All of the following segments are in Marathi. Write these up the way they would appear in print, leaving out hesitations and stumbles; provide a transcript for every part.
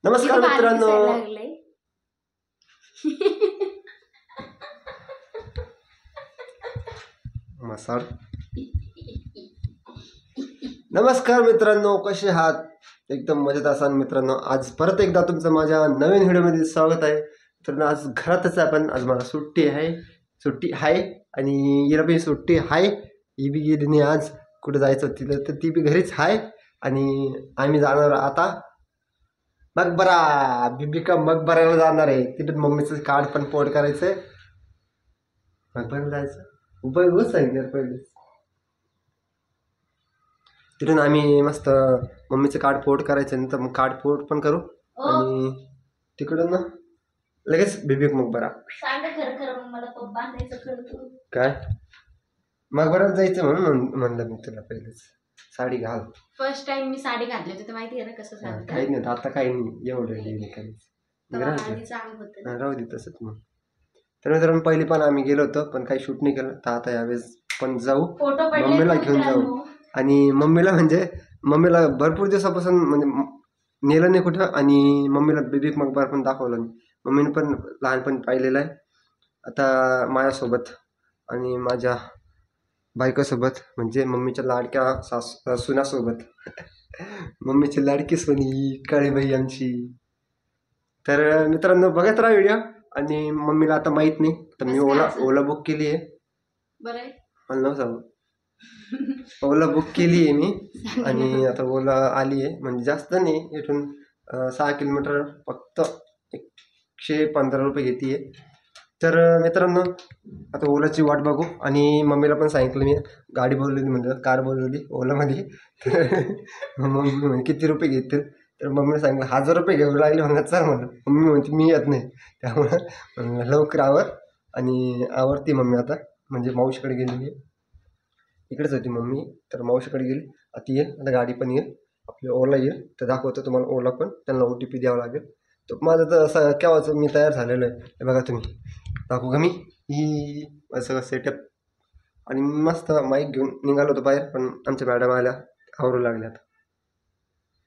नमस्कार मित्रांनो. मसाड नमस्कार मित्रांनो, कसे आहात? एकदम मजेत असाल मित्रांनो. आज परत एकदा तुमचं माझ्या नवीन व्हिडिओमध्ये स्वागत आहे. तर आज घरातच आपण. आज मला सुट्टी आहे आणि हिला बी सुट्टी आहे. ही बी गेली नाही आज, कुठे जायचं तिला, तर ती बी घरीच आहे. आणि आम्ही जाणार आता मकबरा, बिबिका मकबराला जाणार आहे. तिथून मम्मीचं कार्ड पण पोर्ट करायचं आहे. मकबराला जायचं उपयोग सांगितलं पहिले. तिथून आम्ही मस्त मम्मीचं कार्ड पोर्ट करायचं, नंतर मग कार्ड पोर्ट पण करू आणि तिकडून ना लगेच बिबिका मकबरा. काय मकबराला जायचं म्हणून म्हणलं मी तुला पहिलेच. साडी घाल. फर्स्ट टाइम मी साडी घातली होती, माहिती आहे ना कसं झालं. काही नाही आता, काही नाही एवढं राहू दे तसंच. मग तर मित्रांनो पहिली पण आम्ही गेलो होतो, पण काही शूट नाही केलं. तर आता यावेळेस पण जाऊ, मम्मीला घेऊन जाऊ. आणि मम्मीला भरपूर दिवसापासून म्हणजे नेलं नाही कुठं, आणि मम्मीला बिबिका मकबरा पण दाखवलं नाही. मम्मीने पण लहानपणी पाहिलेलं आहे. आता माझ्यासोबत आणि माझ्या बायकोसोबत, म्हणजे मम्मीच्या लाडक्या सुनासोबत. मम्मीची लाडकी सोनी काळीबाई आमची. तर मित्रांनो बघत राहा व्हिडिओ. आणि मम्मीला आता माहीत नाही, तर मी ओला बुक केली आहे. मला नाव सांगू. ओला बुक केली आहे मी, आणि आता ओला आली आहे. म्हणजे जास्त नाही, इथून 6 किलोमीटर, फक्त 115 रुपये घेते. तर मित्रांनो आता ओलाची वाट बघू. आणि मम्मीला पण सांगितलं मी, गाडी बोलवली म्हणजे कार बोलवली ओलामध्ये. मम्मी म्हणजे किती रुपये घेतील, तर मम्मीने सांगितलं 1000 रुपये घेऊ लागले. म्हणत चल म्हणलं. मम्मी म्हणते मी येत नाही, त्यामुळं लवकर आणि आवडती मम्मी आता. म्हणजे मावशीकडे गेलेली, इकडेच होती मम्मी, तर मावशीकडे गेली. आता येईल, आता गाडी पण येईल, आपली ओला येईल. तर दाखवतो तुम्हाला ओला पण. त्यांना OTP द्यावं लागेल. तर माझं तर असं केव्हाच मी तयार झालेलं आहे. हे बघा तुम्ही, दाखवू का मी ही सगळं सेटअप. आणि मस्त माईक घेऊन निघालो होतो बाहेर, पण आमच्या मॅडम आल्या, आवरू लागल्यात.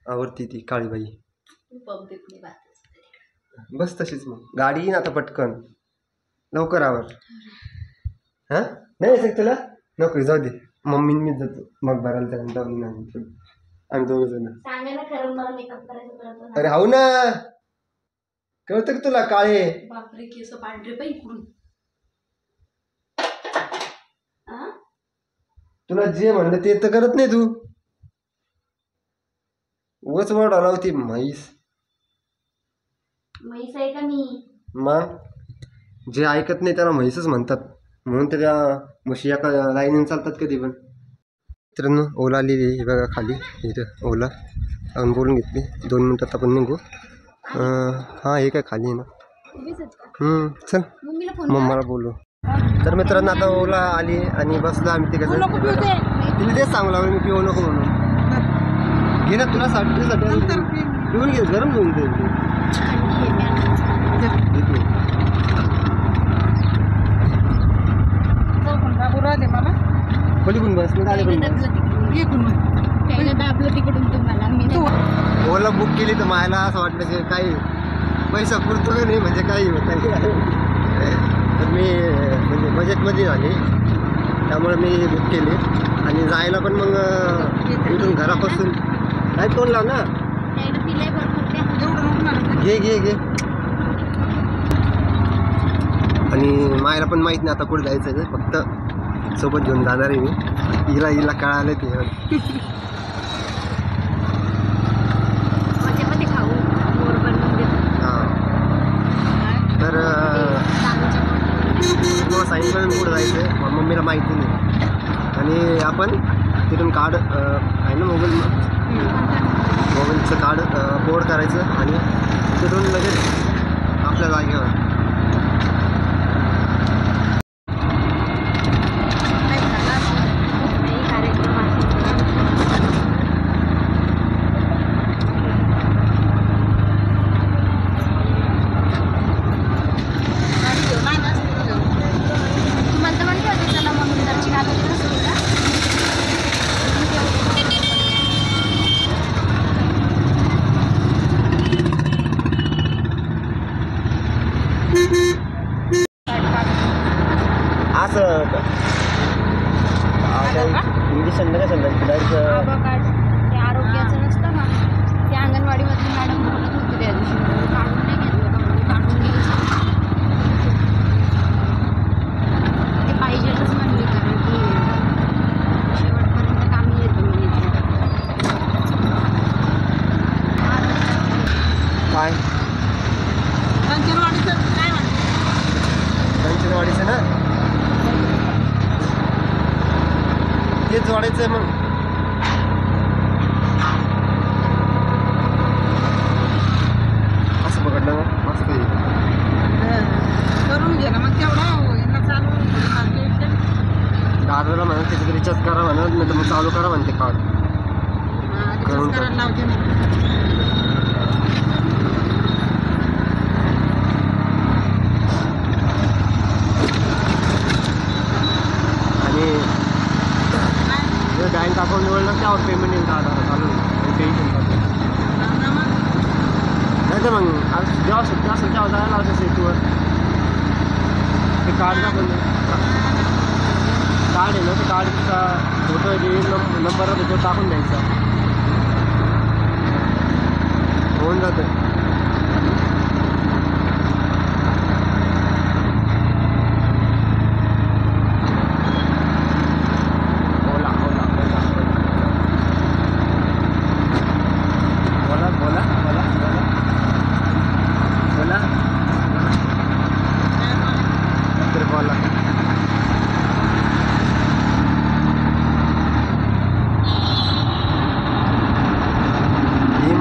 आवडती ती काळीबाई. बस तशीच. मग गाडी येईन आता पटकन, लवकर आवर. हां नाही सर तुला नको, जाऊ दे. मम्मी मीच जातो मकबराला. त्यानंतर आम्ही दोघं जण. अरे हाऊ ना, कळतं का तुला? काळे बापरे, केस पांढरे पाहिजे इकडून. तुला जे म्हणलं ते तर करत नाही तू. उगाच वड आला होती म्हैस आहे का मी? मग जे ऐकत नाही त्याला म्हैसच म्हणतात. म्हणून तर त्या म्हशी एका लाईनीने चालतात कधी पण. मित्रांनो ओला आलेली हे बघा खाली. इथं ओला आपण बोलून घेतली. 2 मिनिटात आपण निघू. हां हे काय खाली आहे ना. चल मम्माला बोलू. तर मित्रांनो आता ओला आली आणि बसलो आम्ही तिकडे. तिला तेच सांगू लागलो मी, पिऊ नको म्हणून. घे ना तुला साठी पिऊन घे, गरम घेऊन दे. पलीकडून बस ओला बुक केली. तर मला असं वाटलं की काही पैसा पुरतो का नाही, म्हणजे काही होत नाही. तर मी म्हणजे बजेटमध्ये झाली, त्यामुळे मी बुक केली. आणि जायला पण मग इथून घरापासून काय तोंड लाव ना. घे. आणि मायला पण माहीत नाही आता कुठे जायचं आहे. फक्त सोबत घेऊन जाणार आहे मी. हिला कळालं ते. हां तर तुम्हाला सांगितलं कुठं जायचं आहे, मम्मीला माहिती नाही. आणि आपण तिथून कार्ड आहे ना मोबाईलचं कार्ड पोर्ट करायचं आणि तिथून लगेच आपल्या जागेवर. काय कंचनवाडीचं ना तेच जोडायचंय मग. असं पकडलं मग मस्त आहे. करून घे ना मग तेवढा चालू दादाला म्हणा त्याच्यात रिचार्ज करा म्हणा नाही तर मग चालू करा म्हणते कार्ड करून टाक. करायला लावते ना. आणि बँक अकाउंट निवडलं त्यावर पेमेंट येईल 10,000 चालू टेन्शन नाही तर मग आज जेव्हा सुट्टी असेल तेव्हा जायला लावतं सेतूवर ते कार्ड दाखवून कार्ड आहे ना ते कार्डचा फोटो नंबर तो टाकून द्यायचा होऊन जातं.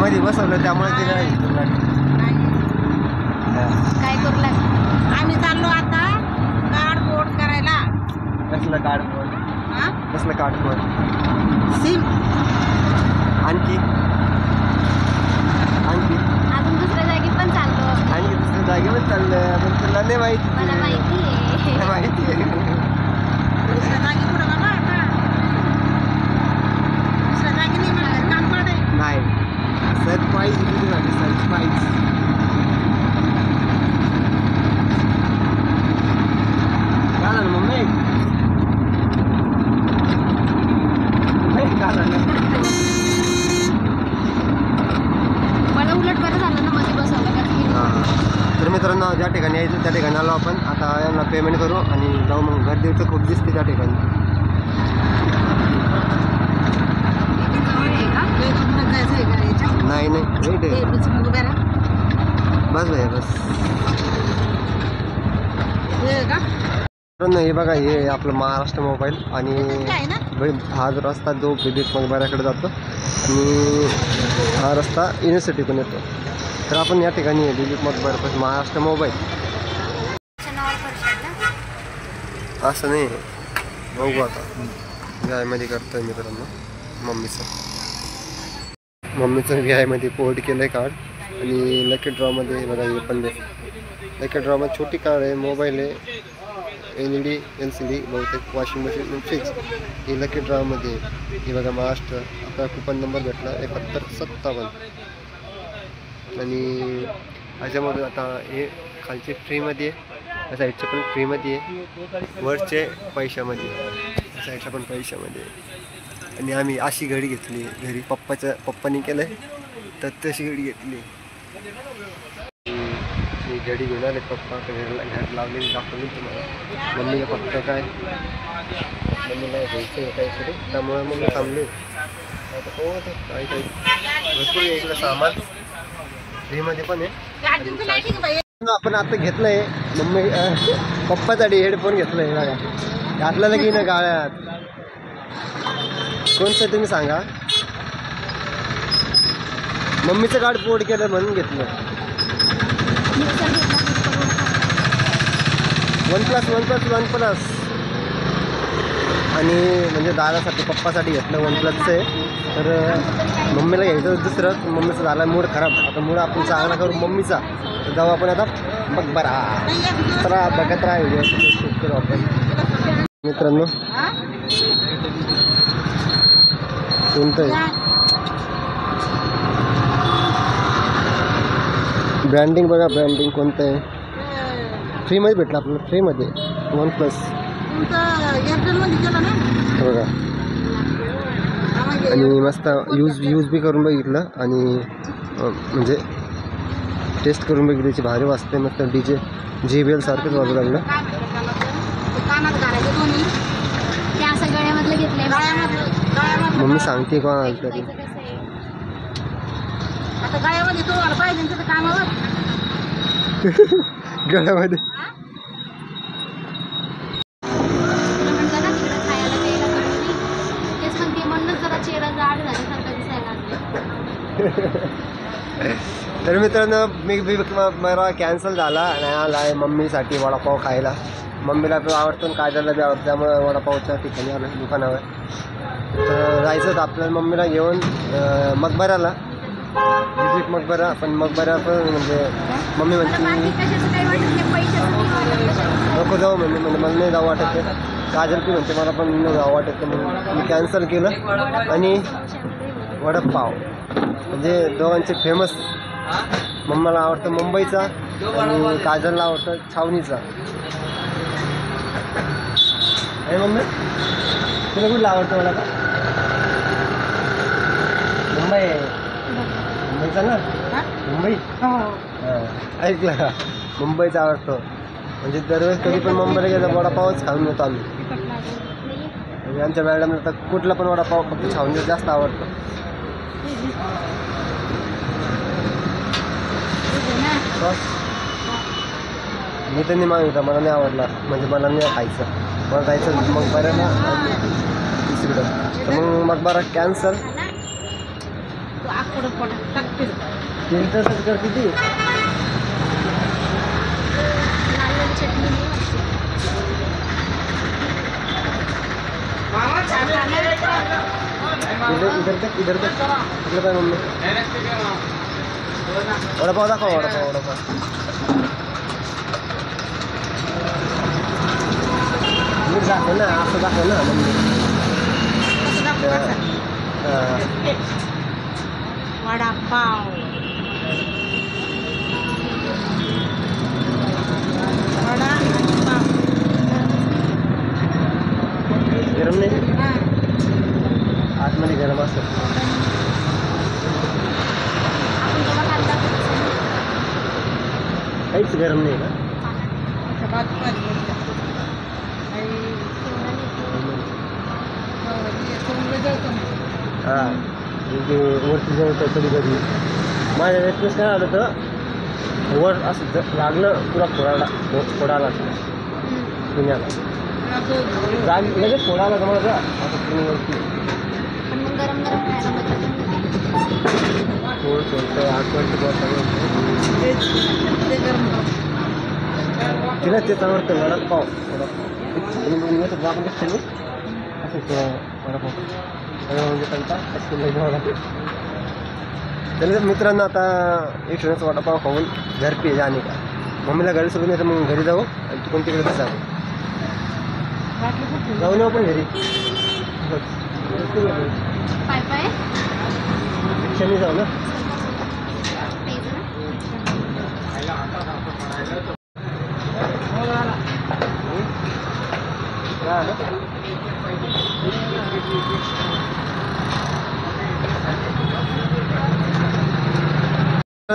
मध्ये बसवलं त्यामुळे ते काय काय करू लागलं. आम्ही चाललो आता कार्ड बोर्ड करायला. कसलं कार्ड फोन हा कसलं कार्ड फोन सिम आणखी आणखी अजून दुसऱ्या जागी पण चाललो. आणखी दुसऱ्या जागेवर चाललं पण तुला नाही माहिती मला माहिती आहे. माहिती आहे दुसऱ्या जागी कुठं बाबा आता दुसऱ्या जागी नाही मला काम पडे. नाही सरप्राईज किती झाली सरप्राईज. काय झालं मम्मी काय झालं मला उलट बरं झालं ना मध्ये बसवलं का. तर मित्रांनो ज्या ठिकाणी यायचं त्या ठिकाणी आलो आपण. आता यांना पेमेंट करू आणि जाऊ मग गर्दी तर खूप दिसते त्या ठिकाणी. नाही नाही वेट आहे बस भैया बस. मित्रांनो हे बघा हे आपलं महाराष्ट्र मोबाईल आणि हा जो रस्ता जो बिबिक मकबऱ्याकडे जातो आणि हा रस्ता युनिव्हर्सिटीकडून येतो. तर आपण या ठिकाणी बिबिक मकबऱ्यापासून महाराष्ट्र मोबाईल असं नाही बघू आता व्यायामध्ये करतोय मित्रांनो. मम्मीचं व्यायामध्ये पोर्ट केलं आहे कार्ड आणि लकी ड्रॉमध्ये बघा हे पण लकी ड्रॉमध्ये छोटी कार्ड आहे मोबाईल आहे LED LCD बहुतेक वॉशिंग मशीन फ्रीज ही लकी ड्रॉमध्ये. हे बघा महाराष्ट्र आता कुपन नंबर भेटला 7157 आणि ह्याच्यामधून आता हे खालचे फ्रीमध्ये आहे साईडचे पण फ्रीमध्ये आहे वरचे पैशामध्ये साईडला पण पैशामध्ये. आणि आम्ही अशी घडी घेतली घरी पप्पानी केलं आहे तर तशी घडी घेतली. ही घडी घेऊन आले पप्पा घरात लावलेली दाखवली तुम्हाला. मम्मीला फक्त काय मम्मीला घ्यायचं आहे काहीतरी त्यामुळे मम्मी थांबले. आता हो ते काही भरपूर आहे इकडं सामान फ्रीमध्ये पण आहे. आपण आता घेतलं आहे मम्मी पप्पासाठी हेडफोन घेतलं आहे बघा घातलेलं की ना गाळ्यात. कोणतं तुम्ही सांगा. मम्मीचं कार्ड पोर्ट केलं म्हणून घेतलं. वन प्लस आणि म्हणजे दादासाठी पप्पासाठी घेतलं वन+चं आहे. तर मम्मीला घ्यायचं दुसरं मम्मीचं झाला मूड खराब. आता मूड आपण चांगला करू मम्मीचा. तर जाऊ आपण आता बघा बघत राहा व्हिडिओ शूट करू आपण मित्रांनो. कोणतं आहे ब्रँडिंग बघा ब्रँडिंग कोणतं आहे. फ्रीमध्ये भेटलं आपल्याला फ्रीमध्ये वन+. बघा आणि मस्त यूज बी करून बघितलं आणि म्हणजे टेस्ट करून बघितली त्याची भारी वाजते मस्त. JBL सारखंच वाजू लागलं. मम्मी सांगते कोण आलं तरी आता गाळ्यामध्ये तो पाहिजे काम गळ्यामध्ये. तुला म्हटलं ना तिकडे खायला प्यायला कमी. तेच म्हणते म्हणूनच जरा चेहरा जाड झाल्यासारखं दिसायला लागलं. तर मित्रांनो मला कॅन्सल झाला नाही आला आहे मम्मीसाठी वडापाव खायला. मम्मीला पण आवडतो आणि काजलला बी आवडतं, त्यामुळे वडापावच्या ठिकाणी आलं दुकानावर. तर जायचं होतं आपल्याला मम्मीला घेऊन मकबऱ्याला, विजिट मकबरा. पण मकबरा पण म्हणजे मम्मी म्हणते नको जाऊ म्हणजे मला नाही जाऊ वाटत ते. काजल पण म्हणते मला पण नाही जाऊ वाटत ते, म्हणून मी कॅन्सल केलं. आणि वडापाव म्हणजे दोघांचे फेमस. मम्मीला आवडतं मुंबईचा आणि काजलला आवडतं छावणीचा. अरे मम्मी तुला कुठला आवडतं वडापाव? मुंबईचा ना, मुंबई ऐकलं का, मुंबईचा आवडतो. म्हणजे दरवेळेस कधी पण मुंबईला गेलं वडापावच खाऊन येतो आम्ही. आणि आमच्या मॅडमला तर कुठला पण वडापाव फक्त छावणीचा जास्त आवडतो. मी तर नाही मागितला, मला नाही आवडला, म्हणजे मला नाही खायचं. मला जायचं मग बरं ना दुसरीकडं. तर मग मकबरा कॅन्सल. तीन तासच कर किती. इधर इकडे काय मम्मी वडापाव दाखव. वडापाव नीट दाखव ना, असं दाखव ना मम्मी. वडापाव गरम नाही आतमध्ये गरम असतं. काहीच गरम नाही का? हां ते वरती जवळ कधी कधी माझ्या वेळेस काय आलं तर वर असं लागलं पुरा फोडायला पुण्याला जाग लगेच फोडायला का मला असं पुण्यावरती थोडं आठवडची तिला तेच आवडतं वडापाव. आपण असं वडापाव म्हणजे त्यांचा तर मित्रांनो आता एक क्षणाचा वडापाव खाऊन घर पे जाणे का. मम्मीला घरी सोडून येतं, मग घरी जाऊ आणि तू पण तिकडे जाऊ. जाऊ ना आपण घरी रिक्षाने जाऊ ना.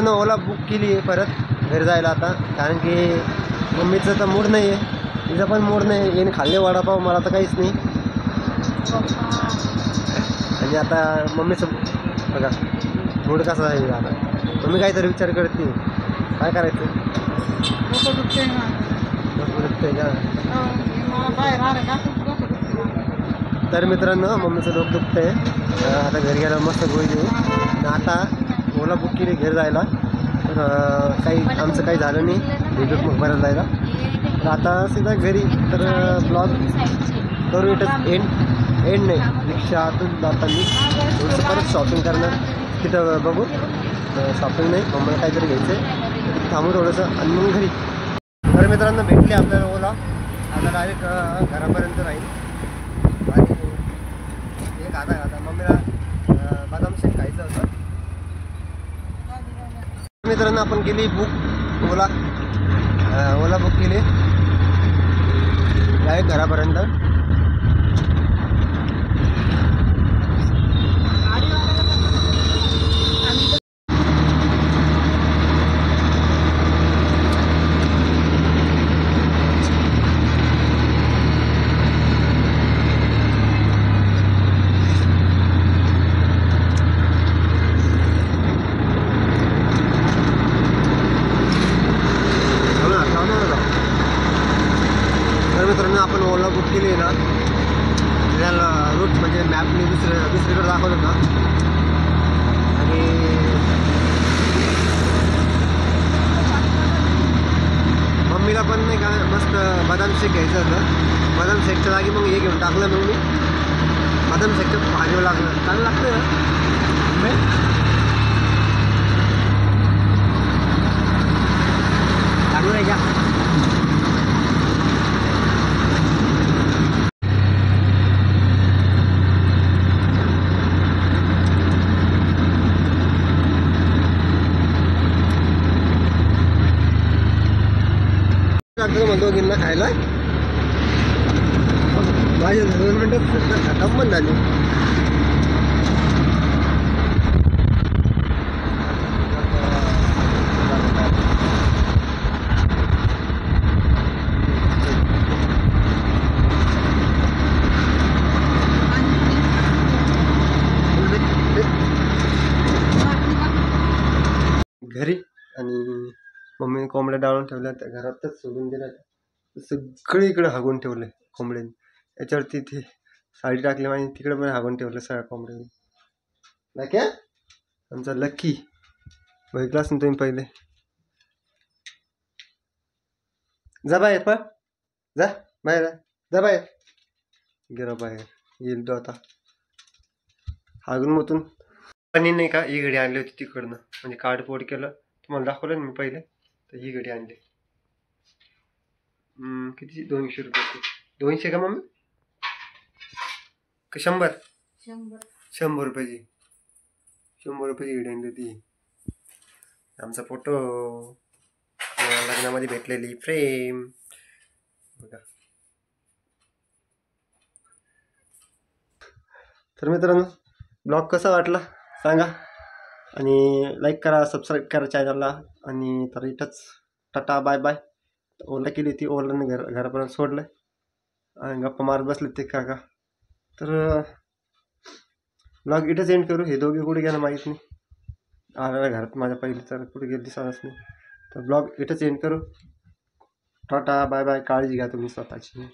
ओला बुक केली आहे परत घरी जायला आता, कारण की मम्मीचं तर मूड नाही आहे, तिचा पण मूड नाही. येणे खाल्ले वडापाव, मला तर काहीच नाही. आणि आता मम्मीचं बघा मूड कसा आहे आता. मम्मी काहीतरी विचार करते काय करायचं. तर मित्रांनो मम्मीचं डोकं दुखतं आहे. आता घरी गेल्यावर मस्त गोळी देऊ. आणि आता ओला बुक केली घरी जायला, तर काही आमचं काही झालं नाही भेटूक मग बरं जायला. तर आता सीधा घरी. तर ब्लॉग करू इथं एंड नाही. रिक्षातून जाताना थोडंसं परत शॉपिंग करणार तिथं बघू. शॉपिंग नाही, मम्मीला काहीतरी घ्यायचं आहे, थांबू थोडंसं आणि मग घरी. तर मित्रांनो भेटले आपल्याला ओला. आता डायरेक्ट घरापर्यंत राहील. आणि एक आता मम्मीला बदाम शेक खायचं होतं. मित्रांनो आपण केली बुक ओला बुक केली डायरेक्ट घरापर्यंत. शूट केली ना त्याला रूट म्हणजे मॅपने दुसरीकडे दाखवलं होतं. आणि मम्मीला पण नाही का मस्त बदाम शेक घ्यायचं होतं. बदाम शेकच्या जागी मग हे घेऊन टाकलं. मग मी बदाम शेकचं भाजीवर लागलं. चांगलं लागतं चांगलं आहे का. म्हणतो गिन्ना खायला माझ्या 2 मिनिटात खतम पण झाली. घरी आणि मम्मीने कोंबड्या डाळून ठेवल्या त्या घरातच सोडून दिल्या. सगळीकडे हागून ठेवले कोंबड्यांनी. याच्यावरती ती साडी टाकली आणि तिकडे पण हागून ठेवलं सगळ्या कोंबड्यांनी. नाही क्या आमचा लक्की बघितलाच ना तुम्ही पहिले. जा बाहेर पण जा बाहेर जा बाहेर गेला बाहेर येईल तो आता हागून मोतून. आणि नाही का ही घडी आणली होती तिकडनं म्हणजे कार्डबोर्ड केलं तुम्हाला दाखवलं ना मी पहिले. तर ही घडी आणली किती 200 रुपये. 200 का मम्मी का 100 रुपयाची 100 रुपयाची घडी आणली होती. आमचा फोटो लग्नामध्ये भेटलेली फ्रेम बघा. तर मित्रांनो ब्लॉग कसा वाटला सांगा आणि लाईक करा सबस्क्राईब करा चॅनलला. आणि तर इथंच टाटा बाय बाय. ओला केली ती ओलाने घरापर्यंत सोडलं आणि गप्पा मारत बसले ते काका. तर ब्लॉग इथंच एंड करू. हे दोघे कुठे गेलं माहीत नाही. आला घरात माझ्या पहिले तर कुठे गेली दिसतच नाही. तर ब्लॉग इथंच एंड करू. Tata bye bye. काळजी घ्या तुम्ही स्वतःची.